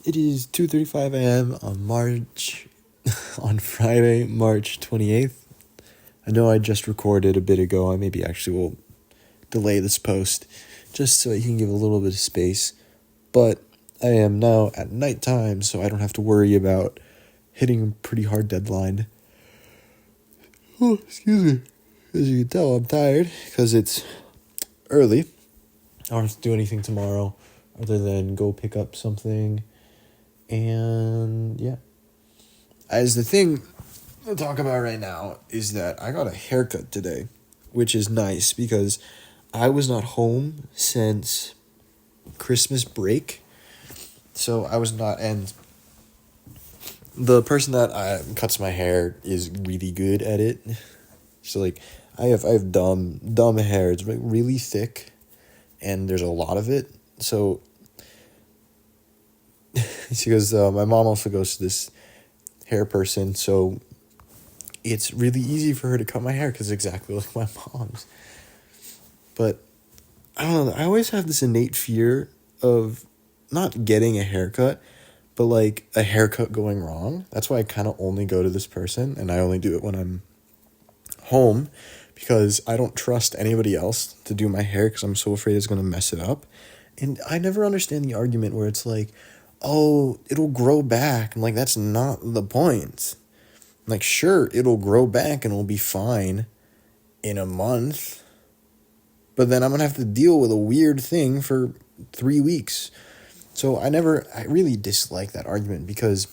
It is 2:35 a.m. on Friday, March 28th. I know I just recorded a bit ago. I maybe actually will delay this post just so you can give a little bit of space. But I am now at nighttime, so I don't have to worry about hitting a pretty hard deadline. Oh, excuse me. As you can tell, I'm tired because it's early. I don't have to do anything tomorrow other than go pick up something. And yeah. As the thing to talk about right now is that I got a haircut today, which is nice because I was not home since Christmas break. So I was not, and the person that cuts my hair is really good at it. So like I have dumb hair. It's like really thick and there's a lot of it. So she goes, my mom also goes to this hair person, so it's really easy for her to cut my hair because it's exactly like my mom's. But I don't know, I always have this innate fear of not getting a haircut, but like a haircut going wrong. That's why I kind of only go to this person, and I only do it when I'm home because I don't trust anybody else to do my hair because I'm so afraid it's going to mess it up. And I never understand the argument where it's like, oh, it'll grow back. I'm like, that's not the point. I'm like, sure, it'll grow back and it'll be fine in a month, but then I'm going to have to deal with a weird thing for 3 weeks. So I really dislike that argument because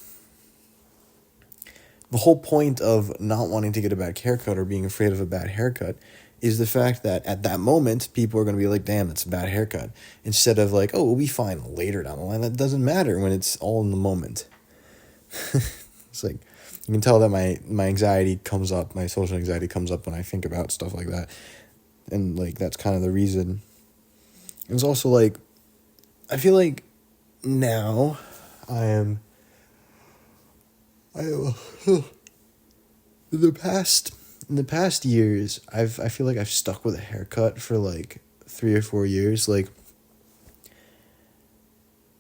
the whole point of not wanting to get a bad haircut or being afraid of a bad haircut is the fact that at that moment, people are going to be like, damn, that's a bad haircut. Instead of like, oh, we'll be fine later down the line. That doesn't matter when it's all in the moment. It's like, you can tell that my anxiety comes up, my social anxiety comes up when I think about stuff like that. And like, that's kind of the reason. It's also like, I feel like now I am in the past years, I feel like I've stuck with a haircut for like 3 or 4 years, like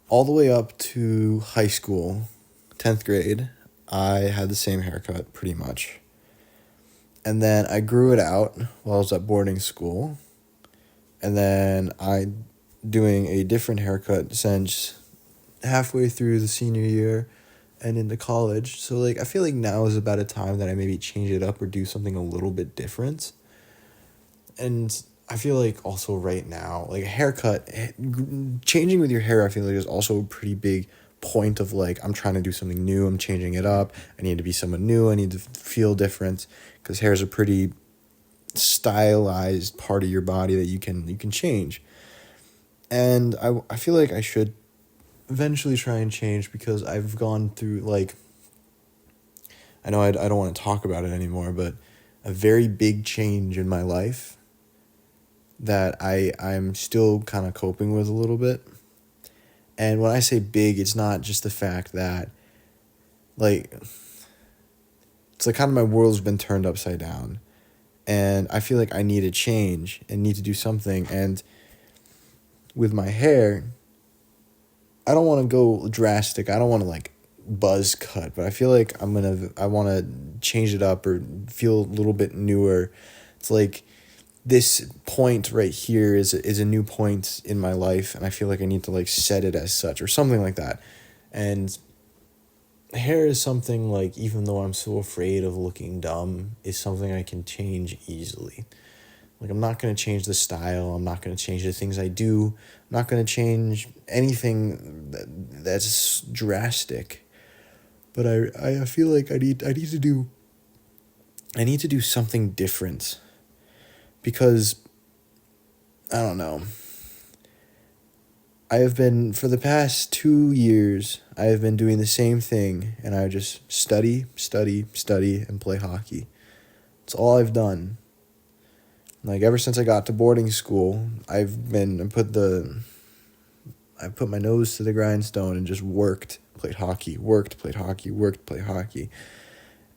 all the way up to high school, 10th grade. I had the same haircut pretty much. And then I grew it out while I was at boarding school. And then I doing a different haircut since halfway through the senior year and into college. So like I feel like now is about a time that I maybe change it up or do something a little bit different. And I feel like also right now, like a haircut, changing with your hair, I feel like is also a pretty big point of like, I'm trying to do something new, I'm changing it up, I need to be someone new, I need to feel different, because hair is a pretty stylized part of your body that you can change. And I feel like I should eventually try and change because I've gone through like, I know I don't want to talk about it anymore, but a very big change in my life that I'm still kind of coping with a little bit. And when I say big, it's not just the fact that like it's like kind of my world's been turned upside down. And I feel like I need a change and need to do something. And with my hair, I don't want to go drastic. I don't want to like buzz cut, but I feel like I want to change it up or feel a little bit newer. It's like this point right here is a new point in my life, and I feel like I need to like set it as such or something like that. And hair is something like, even though I'm so afraid of looking dumb, is something I can change easily. Like, I'm not going to change the style. I'm not going to change the things I do. I'm not going to change anything that's drastic. But I feel like I need to do something different. Because, I don't know. For the past 2 years, I have been doing the same thing. And I just study, and play hockey. It's all I've done. Like, ever since I got to boarding school, I put my nose to the grindstone and just played hockey.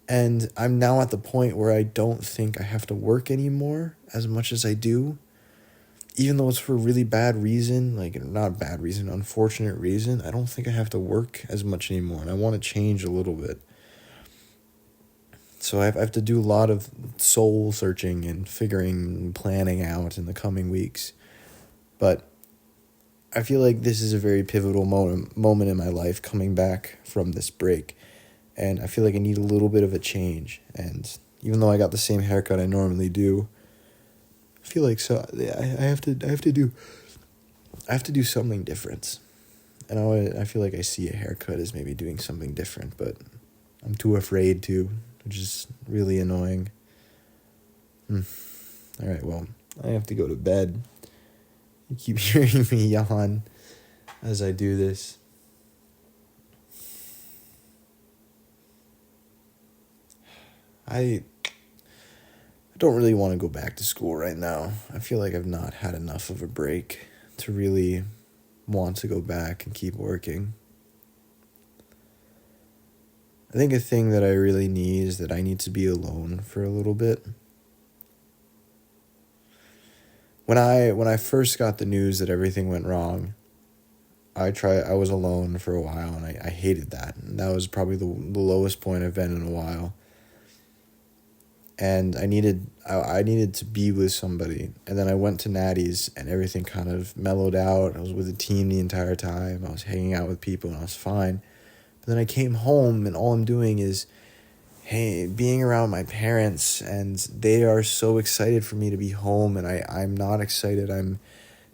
And I'm now at the point where I don't think I have to work anymore as much as I do. even though it's for a really bad reason, like not bad reason, unfortunate reason, I don't think I have to work as much anymore, and I want to change a little bit. So I have to do a lot of soul searching and figuring, planning out in the coming weeks. But I feel like this is a very pivotal moment in my life coming back from this break. And I feel like I need a little bit of a change. And even though I got the same haircut I normally do, I feel like I have to do something different. And I feel like I see a haircut as maybe doing something different, but I'm too afraid to, which is really annoying. All right, well, I have to go to bed. You keep hearing me yawn as I do this. I don't really want to go back to school right now. I feel like I've not had enough of a break to really want to go back and keep working. I think a thing that I really need is that I need to be alone for a little bit. When I first got the news that everything went wrong, I was alone for a while, and I hated that. And that was probably the lowest point I've been in a while. And I needed to be with somebody. And then I went to Natty's, and everything kind of mellowed out. I was with the team the entire time. I was hanging out with people, and I was fine. But then I came home, and all I'm doing is, being around my parents, and they are so excited for me to be home, and I'm not excited. I'm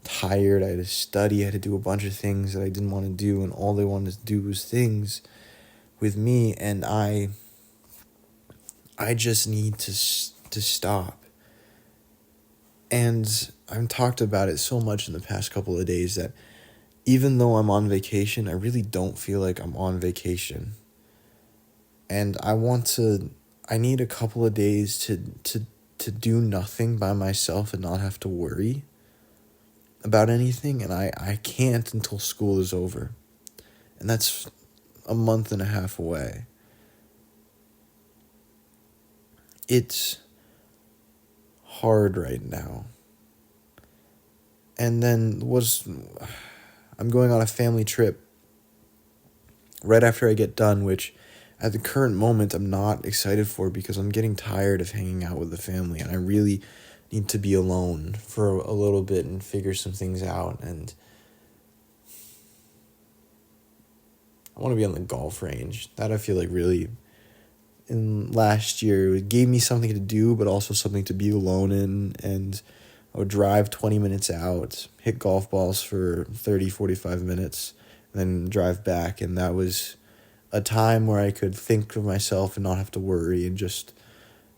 tired. I had to study. I had to do a bunch of things that I didn't want to do, and all they wanted to do was things with me, and I just need to stop. And I've talked about it so much in the past couple of days that even though I'm on vacation, I really don't feel like I'm on vacation. And I need a couple of days to do nothing by myself and not have to worry about anything. And I can't until school is over. And that's a month and a half away. It's hard right now. And then I'm going on a family trip right after I get done, which at the current moment I'm not excited for because I'm getting tired of hanging out with the family, and I really need to be alone for a little bit and figure some things out. And I want to be on the golf range. That I feel like really, in last year, it gave me something to do, but also something to be alone in. And I would drive 20 minutes out, hit golf balls for 30, 45 minutes, and then drive back. And that was a time where I could think of myself and not have to worry and just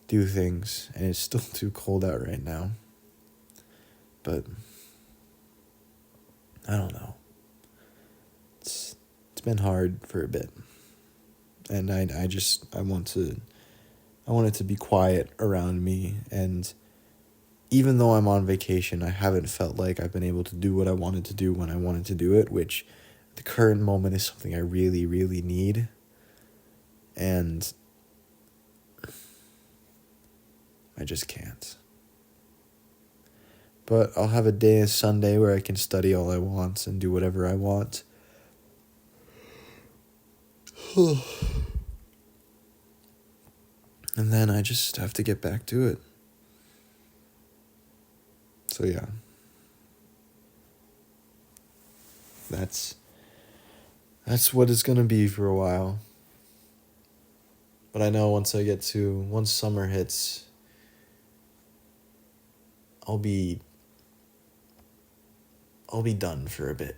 do things. And it's still too cold out right now. But I don't know. It's been hard for a bit. And I want it to be quiet around me. And even though I'm on vacation, I haven't felt like I've been able to do what I wanted to do when I wanted to do it, which at the current moment is something I really, really need. And I just can't. But I'll have a day, a Sunday, where I can study all I want and do whatever I want. And then I just have to get back to it. So yeah. That's what it's going to be for a while. But I know once summer hits, I'll be done for a bit.